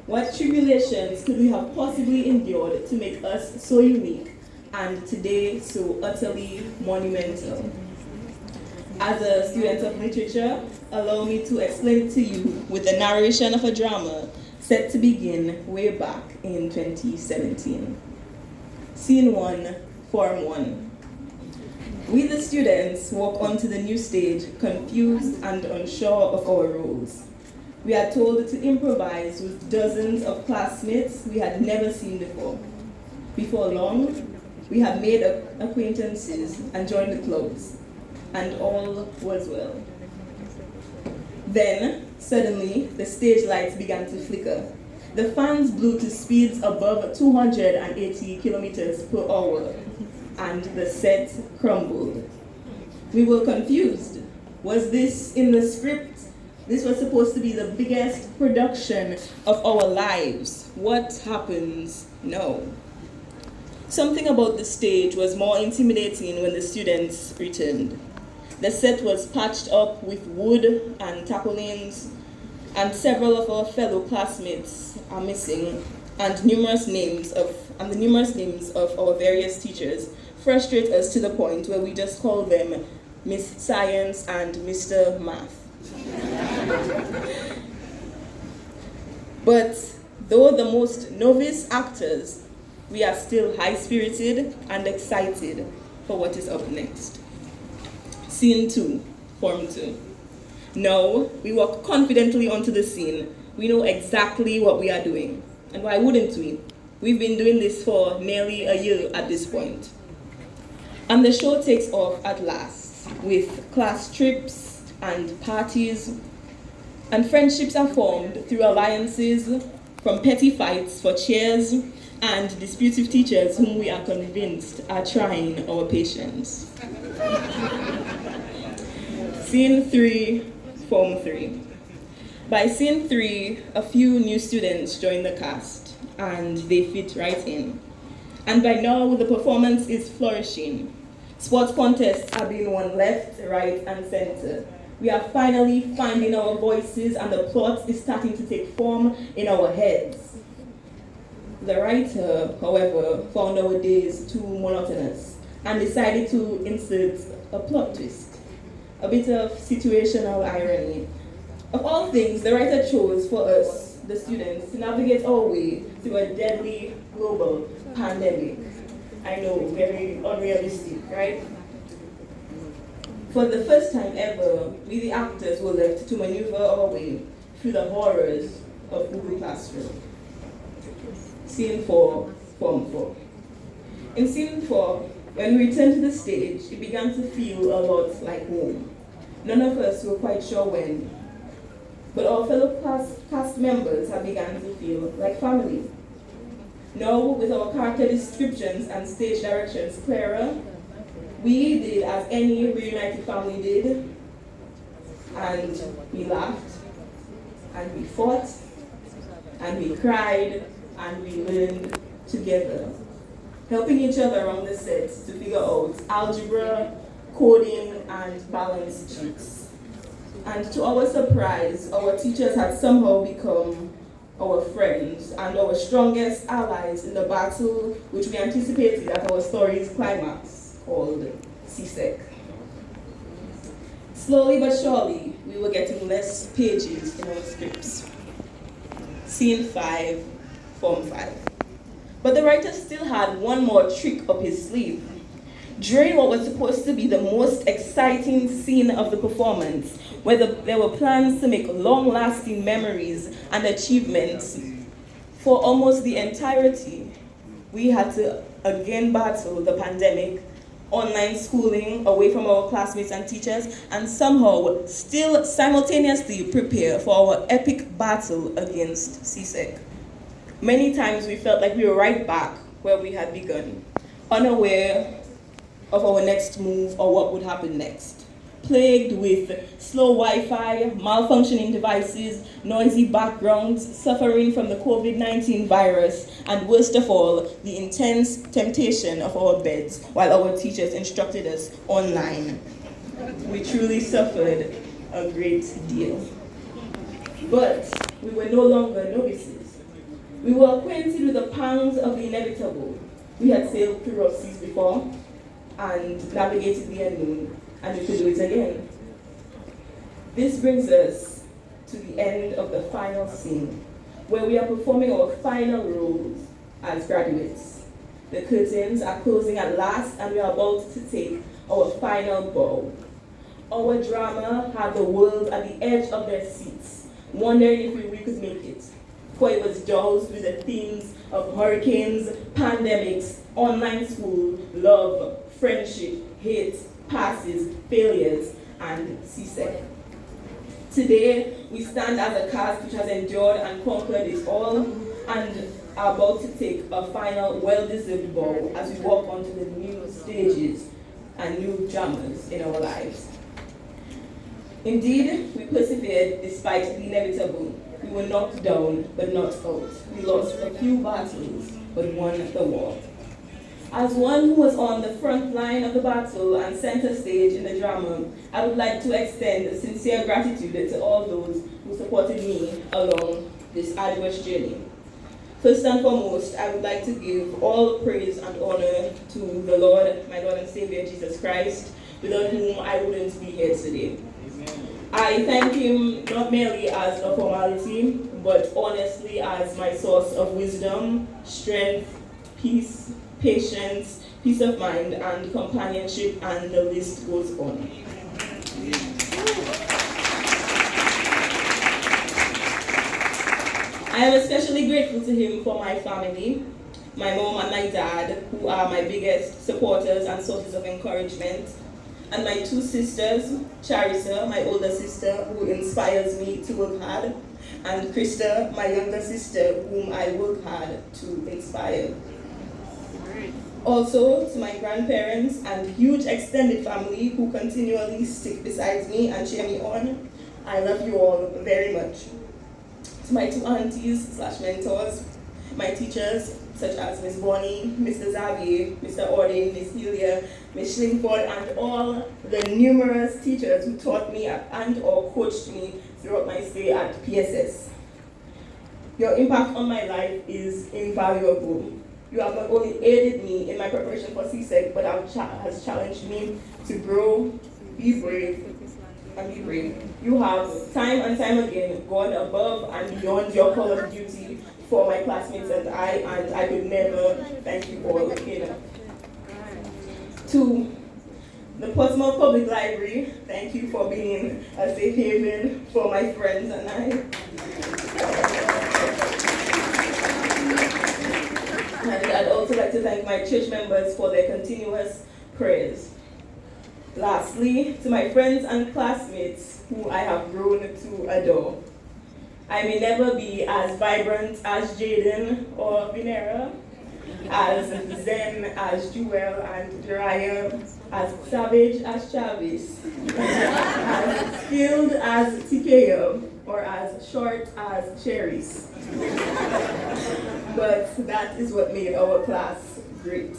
What tribulations could we have possibly endured to make us so unique and today so utterly monumental? As a student of literature, allow me to explain it to you with the narration of a drama set to begin way back in 2017. Scene 1, Form 1. We the students walk onto the new stage confused and unsure of our roles. We are told to improvise with dozens of classmates we had never seen before. Before long, we have made acquaintances and joined the clubs, and all was well. Then, suddenly, the stage lights began to flicker. The fans blew to speeds above 280 kilometers per hour, and the set crumbled. We were confused. Was this in the script? This was supposed to be the biggest production of our lives. What happens now? Something about the stage was more intimidating when the students returned. The set was patched up with wood and tarpaulins, and several of our fellow classmates are missing, and the numerous names of our various teachers frustrate us to the point where we just call them Miss Science and Mr. Math. But though the most novice actors, we are still high-spirited and excited for what is up next. Scene 2, Form 2. Now, we walk confidently onto the scene. We know exactly what we are doing. And why wouldn't we? We've been doing this for nearly a year at this point. And the show takes off at last, with class trips and parties, and friendships are formed through alliances, from petty fights for chairs and disputive teachers whom we are convinced are trying our patience. Scene 3, Form 3. By scene 3, a few new students join the cast, and they fit right in. And by now, the performance is flourishing. Sports contests are being won left, right, and center. We are finally finding our voices, and the plot is starting to take form in our heads. The writer, however, found our days too monotonous and decided to insert a plot twist, a bit of situational irony. Of all things, the writer chose for us, the students, to navigate our way through a deadly global pandemic. I know, very unrealistic, right? For the first time ever, we the actors were left to maneuver our way through the horrors of Google Classroom. Scene 4, Form 4. In Scene 4, when we returned to the stage, it began to feel a lot like home. None of us were quite sure when, but our fellow cast members have begun to feel like family. Now, with our character descriptions and stage directions clearer, we did as any reunited family did, and we laughed, and we fought, and we cried, and we learned together, helping each other on the set to figure out algebra, coding, and balance sheets. And to our surprise, our teachers had somehow become our friends and our strongest allies in the battle which we anticipated at our story's climax, called CSEC. Slowly but surely, we were getting less pages in our scripts. Scene 5, Form 5. But the writer still had one more trick up his sleeve. During what was supposed to be the most exciting scene of the performance, where there were plans to make long-lasting memories and achievements for almost the entirety, we had to again battle the pandemic, online schooling away from our classmates and teachers, and somehow still simultaneously prepare for our epic battle against CSEC. Many times we felt like we were right back where we had begun, unaware of our next move or what would happen next. Plagued with slow Wi-Fi, malfunctioning devices, noisy backgrounds, suffering from the COVID-19 virus, and worst of all, the intense temptation of our beds while our teachers instructed us online. We truly suffered a great deal. But we were no longer novices. We were acquainted with the pangs of the inevitable. We had sailed through rough seas before and navigated the unknown, and we could do it again. This brings us to the end of the final scene, where we are performing our final roles as graduates. The curtains are closing at last, and we are about to take our final bow. Our drama had the world at the edge of their seats, wondering if we could make it. For it was doused with the themes of hurricanes, pandemics, online school, love, friendship, hate, passes, failures, and CSEC. Today, we stand as a cast which has endured and conquered it all, and are about to take a final, well-deserved bow as we walk onto the new stages and new dramas in our lives. Indeed, we persevered despite the inevitable. We were knocked down, but not out. We lost a few battles, but won the war. As one who was on the front line of the battle and center stage in the drama, I would like to extend sincere gratitude to all those who supported me along this arduous journey. First and foremost, I would like to give all praise and honor to the Lord, my Lord and Savior, Jesus Christ, without whom I wouldn't be here today. I thank him not merely as a formality, but honestly as my source of wisdom, strength, peace, patience, peace of mind, and companionship, and the list goes on. I am especially grateful to him for my family, my mom and my dad, who are my biggest supporters and sources of encouragement, and my two sisters, Carlisa, my older sister, who inspires me to work hard, and Krista, my younger sister, whom I work hard to inspire. Also, to my grandparents and huge extended family who continually stick beside me and cheer me on, I love you all very much. To my two aunties / mentors, my teachers, such as Ms. Bonnie, Mr. Xavier, Mr. Ordin, Ms. Helia, Ms. Schlingford, and all the numerous teachers who taught me and or coached me throughout my stay at PSS. Your impact on my life is invaluable. You have not only aided me in my preparation for CSEC, but has challenged me to grow, be brave, and be brave. You have time and time again gone above and beyond your call of duty for my classmates and I could never thank you all enough. To the Portsmouth Public Library, thank you for being a safe haven for my friends and I. And I'd also like to thank my church members for their continuous prayers. Lastly, to my friends and classmates who I have grown to adore. I may never be as vibrant as Jaden or Vinera, as zen as Jewel and Jiraiya, as savage as Chavis, as skilled as Tikeo, or as short as Cherries. But that is what made our class great,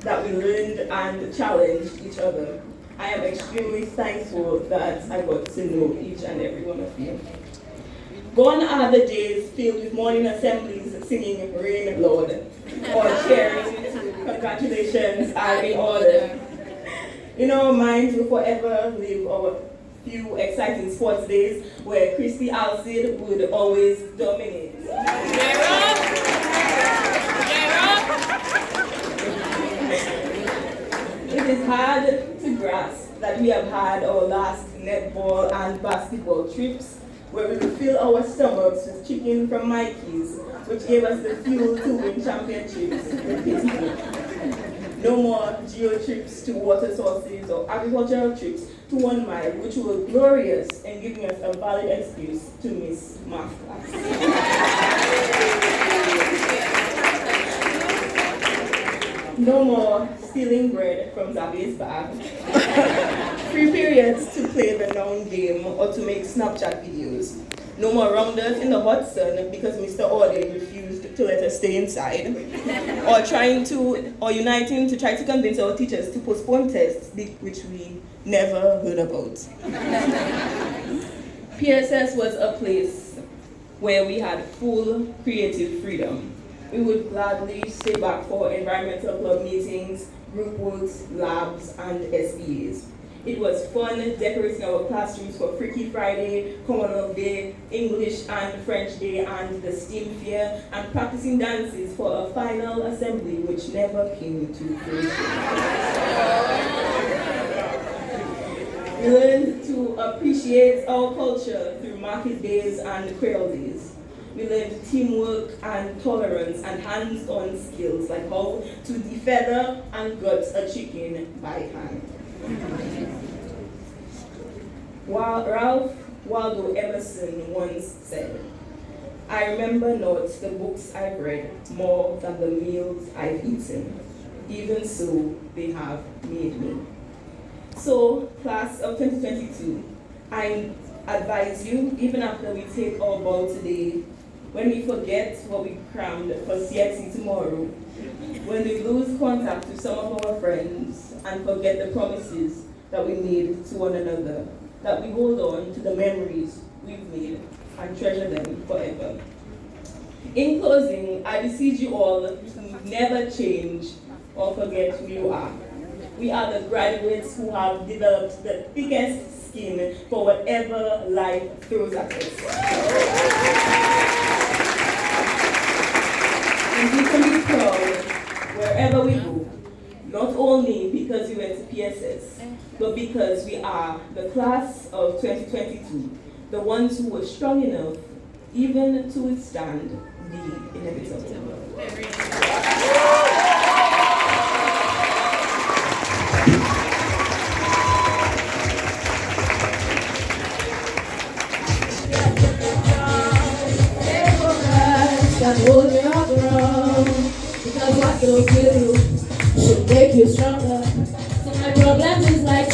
that we learned and challenged each other. I am extremely thankful that I got to know each and every one of you. Gone are the days filled with morning assemblies singing Rain Lord, or cheering congratulations are in order. In our minds will forever live our few exciting sports days where Christy Alcid would always dominate. It is hard to grasp that we have had our last netball and basketball trips where we would fill our stomachs with chicken from Mikey's, which gave us the fuel to win championships repeatedly. No more geo trips to water sources or agricultural trips to 1 mile, which were glorious in giving us a valid excuse to miss math class. No more stealing bread from Xavier's bag. Free periods to play the noun game or to make Snapchat videos. No more rounders in the hot sun because Mr. Ordin refused to let us stay inside. Or uniting to try to convince our teachers to postpone tests, which we never heard about. PSS was a place where we had full creative freedom. We would gladly stay back for environmental club meetings, group works, labs, and SBAs. It was fun decorating our classrooms for Freaky Friday, Commonwealth Day, English and French Day, and the STEAM Fair, and practicing dances for a final assembly which never came to fruition. We learned to appreciate our culture through market days and Creole days. We learned teamwork and tolerance and hands-on skills like how to defeather and gut a chicken by hand. While Ralph Waldo Emerson once said, "I remember not the books I've read more than the meals I've eaten. Even so, they have made me." So, class of 2022, I advise you, even after we take our bow today, when we forget what we crammed for CXC tomorrow, when we lose contact with some of our friends and forget the promises that we made to one another, that we hold on to the memories we've made and treasure them forever. In closing, I beseech you all to never change or forget who you are. We are the graduates who have developed the thickest skin for whatever life throws at us. And we can be proud wherever we go, not only because we went to PSS, but because we are the class of 2022, the ones who were strong enough even to withstand the inevitable. And hold your ground, because what you do should make you stronger. So my problem is like